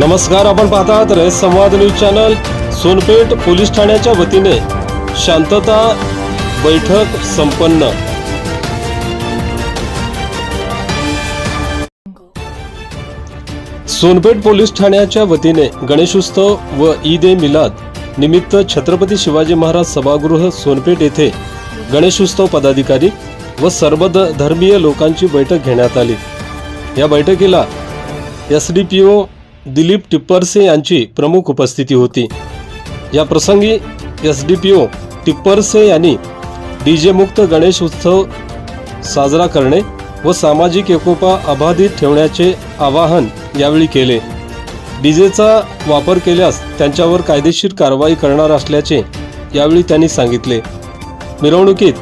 नमस्कार, आपण पाहतात रयत संवाद न्यूज चॅनल। सोनपेठ पोलीस ठाण्याच्या वतीने शांतता बैठक संपन्न। सोनपेठ पोलीस ठाण्याच्या वतीने गणेशोत्सव व ईद ए मिलाद निमित्त छत्रपती शिवाजी महाराज सभागृह सोनपेठ येथे गणेशोत्सव पदाधिकारी व सर्व धर्मीय लोकांची बैठक घेण्यात आली। या बैठकीला एसडीपीओ दिलीप टिप्परसे यांची प्रमुख उपस्थिती होती। या प्रसंगी एसडीपीओ टिप्परसे यांनी डीजे मुक्त गणेश उत्सव साजरा करणे व सामाजिक एकोपा अबाधित ठेवण्याचे आवाहन यावेळी केले। डीजेचा वापर केल्यास त्यांच्यावर कायदेशीर कारवाई करणार असल्याचे यावेळी त्यांनी सांगितले। मिरवणुकीत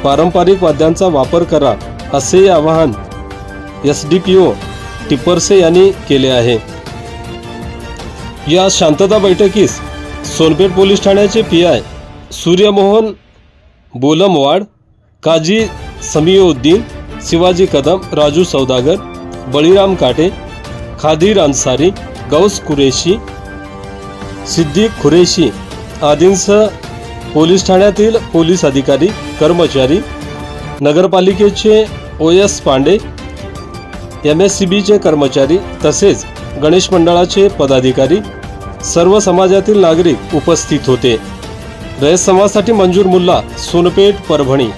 पारंपरिक वाद्यांचा वापर करा असे आवाहन एसडीपीओ टिप्परसे यांनी केले आहे। या शांतता बैठकीस सोनपेठ पोलीस ठाण्याचे पीआय सूर्यमोहन बोलमवाड, काजी समीउद्दीन, शिवाजी कदम, राजू सौदागर, बळीराम काटे, खादीर अन्सारी, गौस कुरेशी, सिद्दीक खुरेशी आदींसह पोलीस ठाण्यातील पोलीस अधिकारी, कर्मचारी, नगरपालिकेचे OS पांडे, MSCBचे कर्मचारी तसेच गणेश मंडळाचे पदाधिकारी, सर्व समाजातील नागरिक उपस्थित होते। रयत समाजसाठी मंजूर मुल्ला, सोनपेठ, परभणी।